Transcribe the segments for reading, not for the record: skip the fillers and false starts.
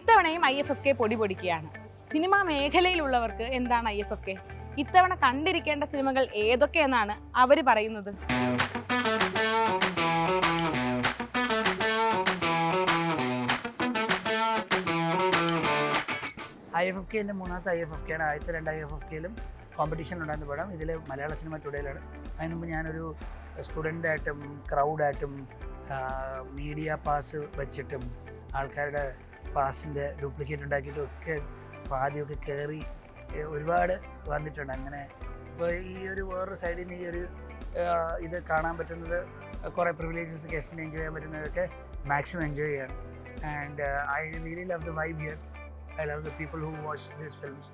ഇത്തവണയും IFFK പൊടി പൊടിക്കുകയാണ്. Cinema മേഖലയിലുള്ളവർക്ക് എന്താണ് IFFK? ഇത്തവണ കണ്ടിരിക്കേണ്ട സിനിമകൾ ഏതൊക്കെയെന്നാണ് അവർ പറയുന്നത്. IFFK എൻ്റെ മൂന്നാമത്തെ IFFK ആണ്. ആദ്യത്തെ 2 IFFKയിലും കോമ്പറ്റീഷൻ ഉണ്ടായിരുന്ന പടം. ഇതിൽ മലയാള സിനിമ ടുഡേയിലാണ്. അതിന് മുമ്പ് ഞാനൊരു സ്റ്റുഡൻ്റായിട്ടും ക്രൗഡായിട്ടും മീഡിയ പാസ് വെച്ചിട്ടും ആൾക്കാരുടെ പാസിൻ്റെ ഡ്യൂപ്ലിക്കേറ്റ് ഉണ്ടാക്കിയിട്ടും ഒക്കെ ആദ്യമൊക്കെ കയറി ഒരുപാട് വന്നിട്ടുണ്ട്. അങ്ങനെ ഇപ്പോൾ ഈ ഒരു വേറൊരു സൈഡിൽ നിന്ന് ഈ ഒരു ഇത് കാണാൻ പറ്റുന്നത് കുറേ പ്രിവിലേജസ് ഗസ്റ്റിന് എൻജോയ് ചെയ്യാൻ പറ്റുന്നതൊക്കെ മാക്സിമം എൻജോയ് ചെയ്യണം. And I really love the vibe here. I love the people who watch these films,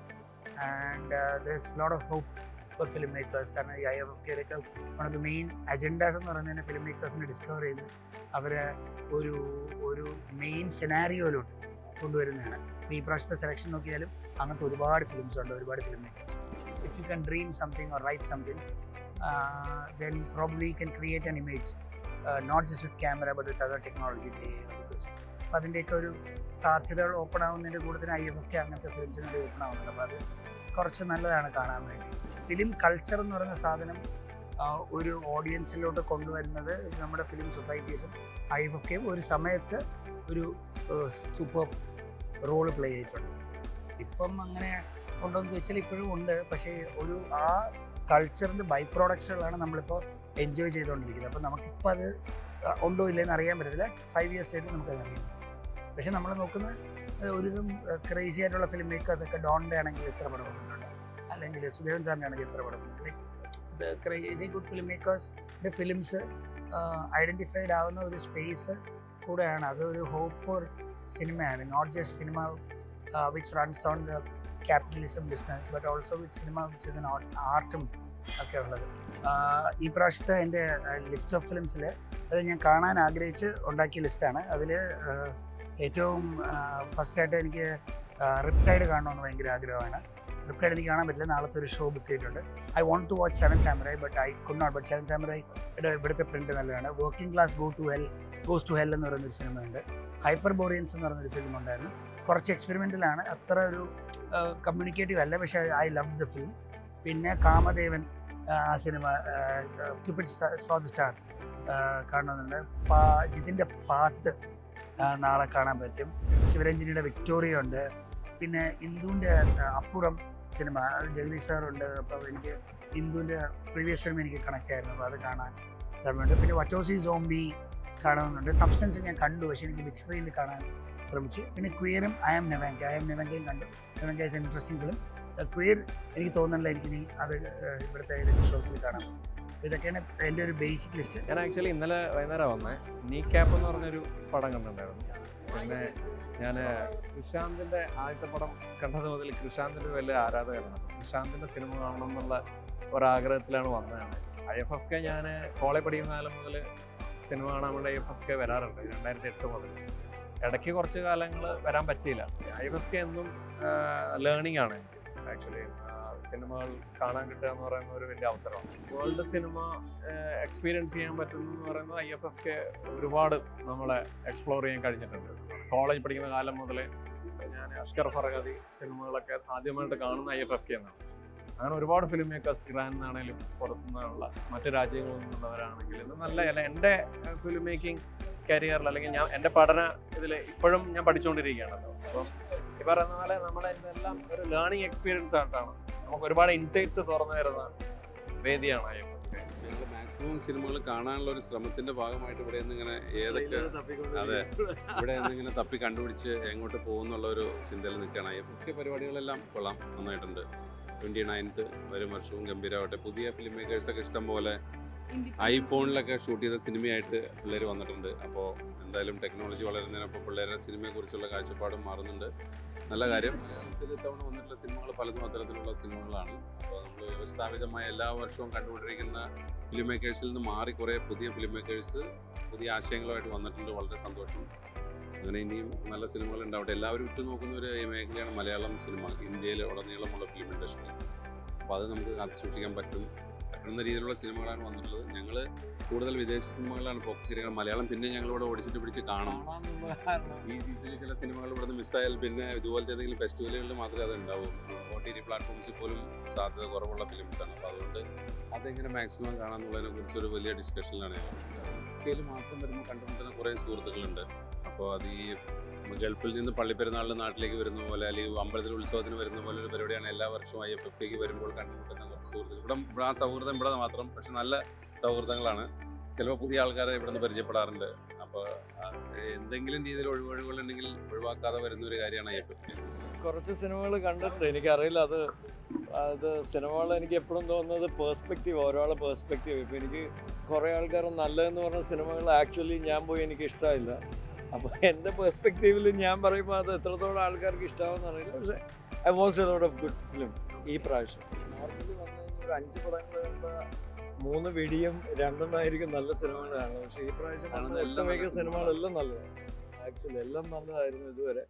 and there's a lot of hope for filmmakers. കാരണം ഈ IFFK one of the main agendas എന്ന് പറയുന്നത് തന്നെ ഫിലിംമേക്കേഴ്സിനെ discover ചെയ്ത് അവരെ ഒരു main സെനാരിയോയിലോട്ട് കൊണ്ടുവരുന്നതാണ്. ഈ പ്രാവശ്യത്തെ സെലക്ഷൻ നോക്കിയാലും അങ്ങനത്തെ ഒരുപാട് ഫിലിംസ് ഉണ്ട്, ഒരുപാട് filmmakers. If you can dream something or write something, then probably you can create an image, not just with camera but with other technologies. അപ്പോൾ അതിൻ്റെയൊക്കെ ഒരു സാധ്യതകൾ ഓപ്പൺ ആവുന്നതിൻ്റെ കൂടുതൽ IFFK അങ്ങനത്തെ ഫിലിംസിന് വേണ്ടി ഓപ്പൺ ആവുന്നുണ്ട്. അപ്പോൾ അത് കുറച്ച് നല്ലതാണ് കാണാൻ വേണ്ടി. ഫിലിം കൾച്ചർ എന്ന് പറയുന്ന സാധനം ഒരു ഓഡിയൻസിലോട്ട് കൊണ്ടുവരുന്നത് നമ്മുടെ ഫിലിം സൊസൈറ്റീസും IFFKയും ഒരു സമയത്ത് ഒരു സൂപ്പർ റോള് പ്ലേ ചെയ്തിട്ടുണ്ട്. ഇപ്പം അങ്ങനെ ഉണ്ടോ എന്ന് ചോദിച്ചാൽ ഇപ്പോഴും ഉണ്ട്. പക്ഷേ ഒരു ആ കൾച്ചറിൻ്റെ ബൈ പ്രോഡക്ട്സുകളാണ് നമ്മളിപ്പോൾ എൻജോയ് ചെയ്തുകൊണ്ടിരിക്കുന്നത്. അപ്പോൾ നമുക്കിപ്പോൾ അത് ഉണ്ടോ ഇല്ലെന്ന് അറിയാൻ പറ്റത്തില്ല. 5 years later നമുക്കത് അറിയാം. പക്ഷെ നമ്മൾ നോക്കുന്നത് ഒരുതും ക്രേസി ആയിട്ടുള്ള ഫിലിം മേക്കേഴ്സൊക്കെ ഡോണിൻ്റെ ആണെങ്കിൽ എത്ര പടം വന്നിട്ടുണ്ട്, അല്ലെങ്കിൽ സുദേവൻ സാറിൻ്റെ ആണെങ്കിൽ എത്ര പടം വന്നിട്ടുണ്ട്. ഇത് ക്രേസി ഗുഡ് ഫിലിം മേക്കേഴ്സിൻ്റെ ഫിലിംസ് ഐഡൻറ്റിഫൈഡ് ആവുന്ന ഒരു സ്പേസ് കൂടെയാണ്. അതൊരു ഹോപ്പ് ഫോർ സിനിമയാണ്. Not just cinema which runs on the capitalism business but also with cinema which is an ആർട്ടും ഒക്കെ ഉള്ളത്. ഈ പ്രാവശ്യത്തെ എൻ്റെ ലിസ്റ്റ് ഓഫ് ഫിലിംസിൽ അത് ഞാൻ കാണാൻ ആഗ്രഹിച്ച് ഉണ്ടാക്കിയ ലിസ്റ്റാണ്. അതിൽ ഏറ്റവും ഫസ്റ്റായിട്ട് എനിക്ക് റിപ്റ്റൈഡ് കാണണമെന്ന് ഭയങ്കര ആഗ്രഹമാണ്. റിപ്റ്റൈഡ് എനിക്ക് കാണാൻ പറ്റില്ല. നാളത്തെ ഒരു ഷോ ബുക്ക് ചെയ്തിട്ടുണ്ട്. I want to watch 7 Samurai but I could not. But 7 Samurai ഇവിടുത്തെ പ്രിൻറ്റ് നല്ലതാണ്. Working class goes to hell എന്ന് പറയുന്നൊരു സിനിമയുണ്ട്. ഹൈപ്പർ ബോറിയൻസ് എന്ന് പറയുന്നൊരു ഫിലിം ഉണ്ടായിരുന്നു. കുറച്ച് എക്സ്പെരിമെൻ്റലാണ്, അത്ര ഒരു കമ്മ്യൂണിക്കേറ്റീവ് അല്ല, പക്ഷേ ഐ ലവ് ദ ഫിലിം. പിന്നെ കാമദേവൻ ആ സിനിമ ക്യൂപിഡ് സോ ദ സ്റ്റാർ കാണുന്നുണ്ട്. ജിതിൻ്റെ പാത്ത് നാളെ കാണാൻ പറ്റും. ശിവരഞ്ജിനിയുടെ വിക്ടോറിയ ഉണ്ട്. പിന്നെ ഇന്ദുവിൻ്റെ അപ്പുറം സിനിമ, അത് ജഗദീഷ് സാറുണ്ട്. അപ്പോൾ എനിക്ക് ഇന്ദുവിൻ്റെ പ്രീവിയസ് ഫിലിം എനിക്ക് കണക്ട് ആയിരുന്നു, അപ്പോൾ അത് കാണാൻ തമിഴുണ്ട്. പിന്നെ വറ്റോസി സോംബി കാണുന്നുണ്ട്. സബ്സ്റ്റൻസ് ഞാൻ കണ്ടു, പക്ഷേ എനിക്ക് ബിഗ് സ്ക്രീനിൽ കാണാൻ ശ്രമിച്ചു. പിന്നെ ക്വീറും ഐ ആം നെവങ്കയും കണ്ടു. നെവങ്ക ഇസ് ഇൻട്രസ്റ്റിംഗ് ഫിലിം. ക്വീർ എനിക്ക് തോന്നുന്നില്ല എനിക്ക് അത് ഇവിടുത്തെ ഏതെങ്കിലും ഷോസിൽ കാണാം. ഇതൊക്കെയാണ് എൻ്റെ ഒരു ബേസിക് ലിസ്റ്റ്. ഞാൻ ആക്ച്വലി ഇന്നലെ വൈകുന്നേരം വന്നേ നീ ക്യാപ്പ് എന്ന് പറഞ്ഞൊരു പടം കണ്ടിട്ടുണ്ടായിരുന്നു. പിന്നെ ഞാൻ കൃഷാന്തിൻ്റെ ആദ്യത്തെ പടം കണ്ടത് മുതൽ കൃഷാന്തിൻ്റെ വലിയ ആരാധകനാണ്. കൃഷാന്തിൻ്റെ സിനിമ കാണണം എന്നുള്ള ഒരാഗ്രഹത്തിലാണ് വന്നതാണ്. IFFK ഞാൻ കോളേജ് പഠിക്കുന്ന കാലം മുതൽ സിനിമ കാണാൻ വേണ്ടി IFFK വരാറുണ്ട്. 2008 മുതൽ. ഇടയ്ക്ക് കുറച്ച് കാലങ്ങൾ വരാൻ പറ്റിയില്ല. IFFK എന്നും ലേണിംഗ് ആണ് ആക്ച്വലി. സിനിമകൾ കാണാൻ കിട്ടുക എന്ന് പറയുന്ന ഒരു വലിയ അവസരമാണ്. വേൾഡ് സിനിമ എക്സ്പീരിയൻസ് ചെയ്യാൻ പറ്റുന്നു എന്ന് പറയുന്നത് IFFK ഒരുപാട് നമ്മളെ എക്സ്പ്ലോർ ചെയ്യാൻ കഴിഞ്ഞിട്ടുണ്ട്. കോളേജ് പഠിക്കുന്ന കാലം മുതൽ ഞാൻ അഷ്കർ ഫറഗാദി സിനിമകളൊക്കെ ആദ്യമായിട്ട് കാണുന്ന IFFK എന്നാണ്. അങ്ങനെ ഒരുപാട് ഫിലിം മേക്കേഴ്സ് ഇറാൻ നിന്നാണെങ്കിലും പുറത്തുനിന്നുള്ള മറ്റു രാജ്യങ്ങളിൽ നിന്നുള്ളവരാണെങ്കിലും നല്ല എൻ്റെ ഫിലിം മേക്കിംഗ് കരിയറിൽ അല്ലെങ്കിൽ ഞാൻ എൻ്റെ പഠന ഇതിൽ ഇപ്പോഴും ഞാൻ പഠിച്ചുകൊണ്ടിരിക്കുകയാണല്ലോ. അപ്പം ഈ പറയുന്ന പോലെ നമ്മളെല്ലാം ഒരു ലേണിംഗ് എക്സ്പീരിയൻസ് ആയിട്ടാണ്. നമുക്ക് ഒരുപാട് ഇൻസൈറ്റ്സ് തുറന്നു തരുന്ന വേദിയാണ് IFFK. ഞങ്ങൾ മാക്സിമം സിനിമകൾ കാണാനുള്ള ഒരു ശ്രമത്തിൻ്റെ ഭാഗമായിട്ട് ഇവിടെ നിന്നിങ്ങനെ ഏതൊക്കെ ഇവിടെ നിന്നിങ്ങനെ തപ്പി കണ്ടുപിടിച്ച് എങ്ങോട്ട് പോകുന്നുള്ള ഒരു ചിന്തയിൽ നിൽക്കുകയാണ്. IFFK പരിപാടികളെല്ലാം കൊള്ളാം, നന്നായിട്ടുണ്ട്. 29th വരും വർഷവും ഗംഭീരമാവട്ടെ. പുതിയ ഫിലിം മേക്കേഴ്സൊക്കെ ഇഷ്ടം പോലെ ഐഫോണിലൊക്കെ ഷൂട്ട് ചെയ്ത സിനിമയായിട്ട് പിള്ളേർ വന്നിട്ടുണ്ട്. അപ്പോൾ എന്തായാലും ടെക്നോളജി വളരുന്നതിനൊപ്പം പിള്ളേരുടെ സിനിമയെക്കുറിച്ചുള്ള കാഴ്ചപ്പാടും മാറുന്നുണ്ട്. നല്ല കാര്യം. മലയാളത്തിൽ ഇത്തവണ വന്നിട്ടുള്ള സിനിമകൾ പലതും അത്തരത്തിലുള്ള സിനിമകളാണ്. അപ്പോൾ നമ്മൾ വ്യവസ്ഥാപിതമായ എല്ലാ വർഷവും കണ്ടുകൊണ്ടിരിക്കുന്ന ഫിലിം മേക്കേഴ്സിൽ നിന്ന് മാറി കുറേ പുതിയ ഫിലിം മേക്കേഴ്സ് പുതിയ ആശയങ്ങളുമായിട്ട് വന്നിട്ടുണ്ട്. വളരെ സന്തോഷം. അങ്ങനെ ഇനിയും നല്ല സിനിമകൾ ഉണ്ടാവട്ടെ. എല്ലാവരും ഉറ്റുനോക്കുന്ന ഒരു മേഖലയാണ് മലയാളം സിനിമ, ഇന്ത്യയിൽ ഉടനീളമുള്ള ഫിലിം ഇൻഡസ്ട്രി. അപ്പോൾ അത് നമുക്ക് കാത്തു സൂക്ഷിക്കാൻ പറ്റും. ഇഷ്ടപ്പെടുന്ന രീതിയിലുള്ള സിനിമകളാണ് വന്നിട്ടുള്ളത്. ഞങ്ങൾ കൂടുതൽ വിദേശ സിനിമകളാണ് ഫോക്കസ് ചെയ്യുന്നത്. മലയാളം പിന്നെ ഞങ്ങളിവിടെ ഓടിച്ചിട്ട് പിടിച്ച് കാണും. ഈ രീതിയിൽ ചില സിനിമകൾ ഇവിടെ നിന്ന് മിസ്സായാൽ പിന്നെ ഇതുപോലത്തെ ഏതെങ്കിലും ഫെസ്റ്റിവലുകളിൽ മാത്രമേ അത് ഉണ്ടാവൂ. OTT പ്ലാറ്റ്ഫോംസിൽ പോലും സാധ്യത കുറവുള്ള ഫിലിംസാണ്. അപ്പോൾ അതുകൊണ്ട് അതെങ്ങനെ മാക്സിമം കാണാമെന്നുള്ളതിനെ കുറിച്ചൊരു വലിയ ഡിസ്കഷനിലാണ് ഞങ്ങൾ. ഇന്ത്യയിൽ മാത്രം വരുമ്പോൾ കണ്ടുമുട്ടുന്ന കുറേ സുഹൃത്തുക്കളുണ്ട്. അപ്പോൾ അത് ഈ ഗൾഫിൽ നിന്ന് പള്ളിപ്പെരുന്നാളിന് നാട്ടിലേക്ക് വരുന്ന പോലെ, അല്ലെങ്കിൽ അമ്പലത്തിൽ ഉത്സവത്തിന് വരുന്ന പോലെ ഒരു പരിപാടിയാണ് എല്ലാ വർഷവും IFFK വരുമ്പോൾ കണ്ടുമുട്ടുന്ന കുറച്ച് സുഹൃത്തുക്കൾ. ഇവിടെ ആ സൗഹൃദം ഇവിടെ മാത്രം, പക്ഷെ നല്ല സൗഹൃദങ്ങളാണ്. ചിലപ്പോൾ പുതിയ ആൾക്കാരെ ഇവിടെ നിന്ന് പരിചയപ്പെടാറുണ്ട്. അപ്പോൾ എന്തെങ്കിലും രീതിയിൽ ഒഴിവുകളുണ്ടെങ്കിൽ ഒഴിവാക്കാതെ വരുന്ന ഒരു കാര്യമാണ് IFFK. കുറച്ച് സിനിമകൾ കണ്ടിട്ടുണ്ട്. എനിക്കറിയില്ല, അത് സിനിമകൾ എനിക്ക് എപ്പോഴും തോന്നുന്നത് പേഴ്സ്പെക്റ്റീവ്, ഓരോളെ പേഴ്സ്പെക്റ്റീവ്. ഇപ്പോൾ എനിക്ക് കുറേ ആൾക്കാർ നല്ലതെന്ന് പറഞ്ഞ സിനിമകൾ ആക്ച്വലി ഞാൻ പോയി എനിക്ക് ഇഷ്ടമായില്ല. അപ്പോൾ എൻ്റെ പെർസ്പെക്റ്റീവിൽ ഞാൻ പറയുമ്പോൾ അത് എത്രത്തോളം ആൾക്കാർക്ക് ഇഷ്ടമാവുമെന്ന് അറിയില്ല. പക്ഷേ I watch a lot of good film ഈ പ്രാവശ്യം. നോർമലി വന്നു കഴിഞ്ഞാൽ ഒരു 5 പടങ്ങൾ കഴിയുമ്പോൾ 3 വെടിയും 2 നല്ല സിനിമകളാണ്. പക്ഷേ ഈ പ്രാവശ്യം കാണുന്ന എല്ലാ മിക്ക സിനിമകളെല്ലാം നല്ലതാണ്. ആക്ച്വലി എല്ലാം നല്ലതായിരുന്നു ഇതുവരെ.